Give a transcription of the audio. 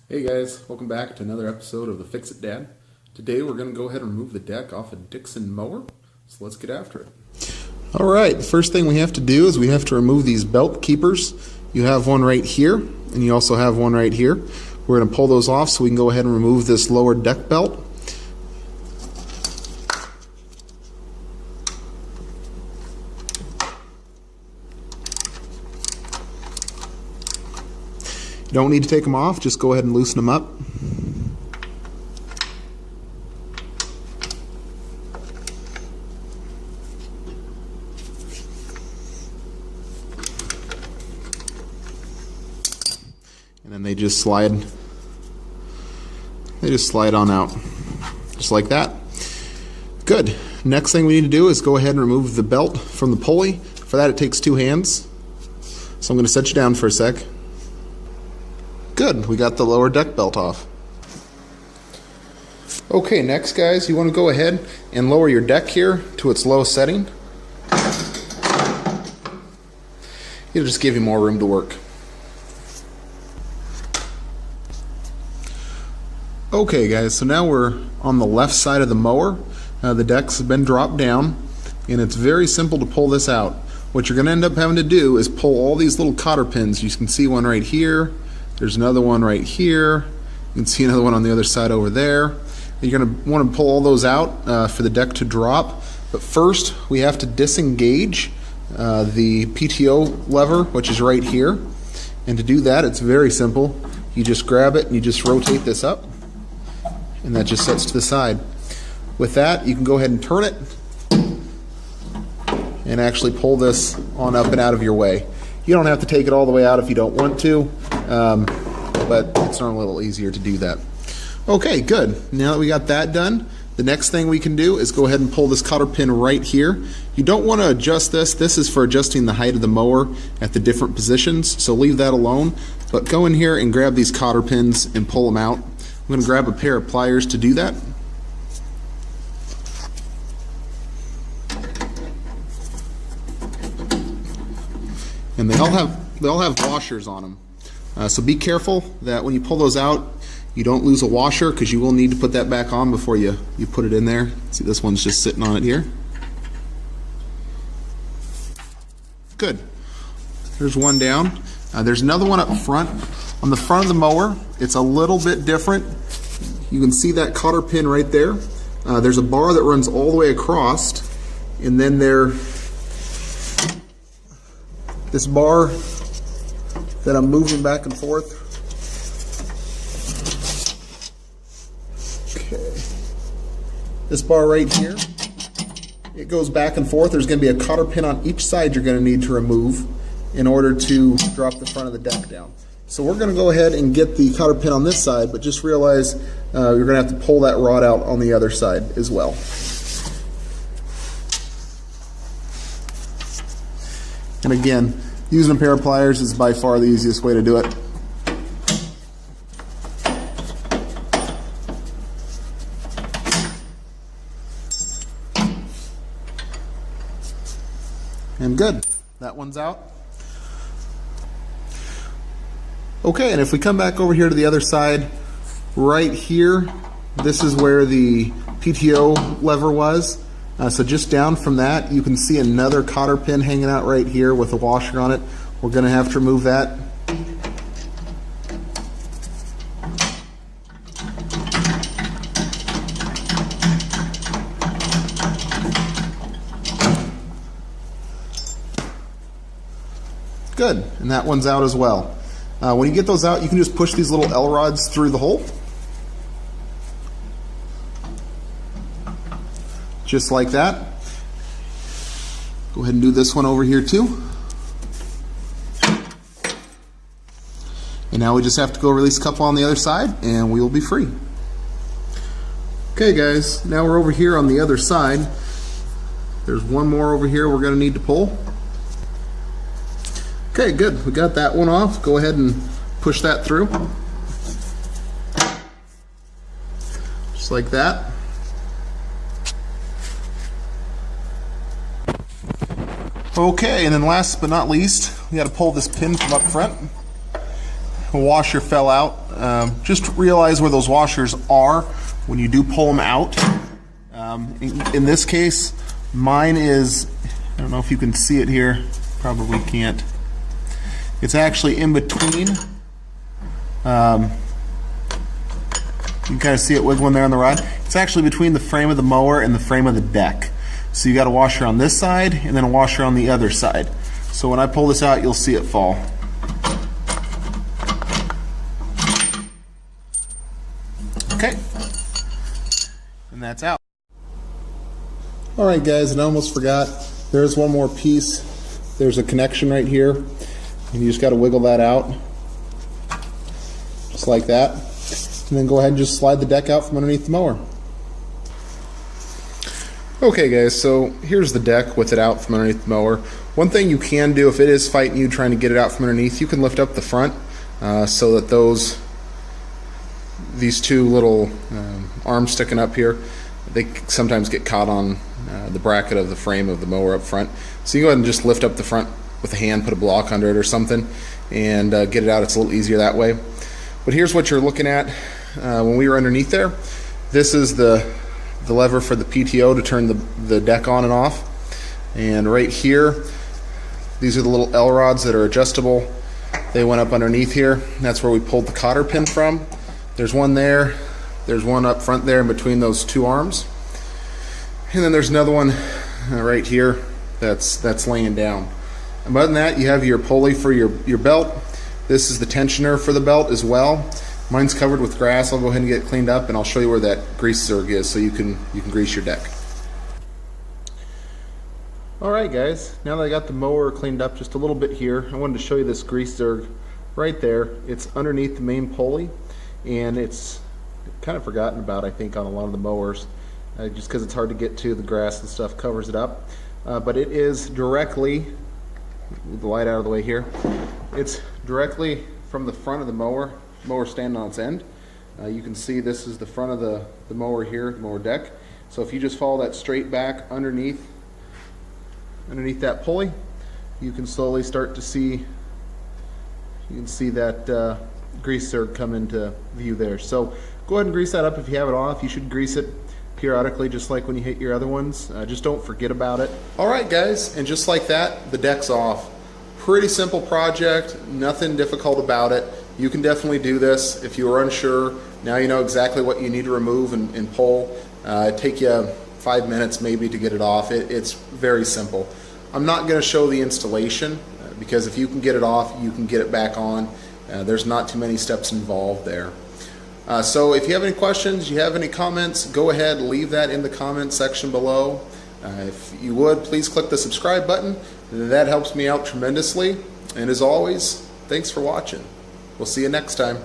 Hey guys, welcome back to another episode of the Fix It Dad. Today we're going to go ahead and remove the deck off a Dixon mower, so let's get after it. Alright, the first thing we have to do is we have to remove these belt keepers. You have one right here, and you also have one right here. We're going to pull those off so we can go ahead and remove this lower deck belt. You don't need to take them off, just go ahead and loosen them up. And then they just slide on out, just like that. Good. Next thing we need to do is go ahead and remove the belt from the pulley. For that it takes two hands. So I'm going to set you down for a sec. Good, we got the lower deck belt off. Okay, next guys, you want to go ahead and lower your deck here to its low setting. It'll just give you more room to work. Okay guys, so now we're on the left side of the mower. The deck's been dropped down, and it's very simple to pull this out. What you're going to end up having to do is pull all these little cotter pins. You can see one right here. There's another one right here. You can see another one on the other side over there. You're going to want to pull all those out for the deck to drop. But first, we have to disengage the Pto lever, which is right here. And to do that, it's very simple. You just grab it and you just rotate this up, and that just sets to the side. With that, you can go ahead and turn it and actually pull this on up and out of your way. You don't have to take it all the way out if you don't want to, but it's normally a little easier to do that. Okay, good. Now that we got that done, the next thing we can do is go ahead and pull this cotter pin right here. You don't want to adjust this. This is for adjusting the height of the mower at the different positions, so leave that alone. But go in here and grab these cotter pins and pull them out. I'm going to grab a pair of pliers to do that. And they all have washers on them. So be careful that when you pull those out, you don't lose a washer, because you will need to put that back on before you put it in there. See, this one's just sitting on it here. Good. There's one down. There's another one up front. On the front of the mower, it's a little bit different. You can see that cotter pin right there. There's a bar that runs all the way across, and then this bar that I'm moving back and forth. Okay. This bar right here, it goes back and forth. There's going to be a cotter pin on each side you're going to need to remove in order to drop the front of the deck down. So we're going to go ahead and get the cotter pin on this side, but just realize you're going to have to pull that rod out on the other side as well. And again, using a pair of pliers is by far the easiest way to do it. And good, that one's out. Okay, and if we come back over here to the other side, right here, this is where the Pto lever was. So just down from that, you can see another cotter pin hanging out right here with a washer on it. We're going to have to remove that. Good, and that one's out as well. When you get those out, you can just push these little L rods through the hole. Just like that. Go ahead and do this one over here too. And now we just have to go release a couple on the other side, and we will be free. Okay guys, now we're over here on the other side. There's one more over here we're going to need to pull. Okay, good. We got that one off. Go ahead and push that through. Just like that. Okay, and then last but not least, we got to pull this pin from up front. a washer fell out. Just realize where those washers are when you do pull them out. In this case, mine is, I don't know if you can see it here, probably can't. It's actually in between. You can kind of see it wiggling there on the rod. It's actually between the frame of the mower and the frame of the deck. So you got a washer on this side and then a washer on the other side. So when I pull this out, you'll see it fall. Okay, and that's out. All right, guys, and I almost forgot. There's one more piece. There's a connection right here, and you just got to wiggle that out, just like that. And then go ahead and just slide the deck out from underneath the mower. Okay, guys, so here's the deck with it out from underneath the mower. One thing you can do if it is fighting you trying to get it out from underneath, you can lift up the front so that these two little arms sticking up here, they sometimes get caught on the bracket of the frame of the mower up front. So you go ahead and just lift up the front with a hand, put a block under it or something, and get it out. It's a little easier that way. But here's what you're looking at when we were underneath there. This is the lever for the PTO to turn the deck on and off. And right here, these are the little L rods that are adjustable. They went up underneath here. That's where we pulled the cotter pin from. There's one there. There's one up front there in between those two arms. And then there's another one right here that's laying down. And other than that, you have your pulley for your belt. This is the tensioner for the belt as well. Mine's covered with grass. I'll go ahead and get it cleaned up, and I'll show you where that grease zerg is so you can grease your deck. Alright guys, now that I got the mower cleaned up just a little bit here, I wanted to show you this grease zerg right there. It's underneath the main pulley, and it's kind of forgotten about, I think, on a lot of the mowers, just because it's hard to get to. The grass and stuff covers it up. But it is directly, move the light out of the way here, it's directly from the front of the mower standing on its end. You can see this is the front of the mower here, the mower deck. So if you just follow that straight back underneath that pulley, you can slowly start to see, you can see that grease zerg come into view there. So go ahead and grease that up if you have it off. You should grease it periodically, just like when you hit your other ones. Just don't forget about it. Alright guys, and just like that, the deck's off. Pretty simple project, nothing difficult about it. You can definitely do this. If you were unsure, now you know exactly what you need to remove and pull. It'd take you 5 minutes maybe to get it off. It's very simple. I'm not going to show the installation because if you can get it off, you can get it back on. There's not too many steps involved there. So if you have any questions, you have any comments, go ahead, leave that in the comment section below. If you would, please click the subscribe button. That helps me out tremendously. And as always, thanks for watching. We'll see you next time.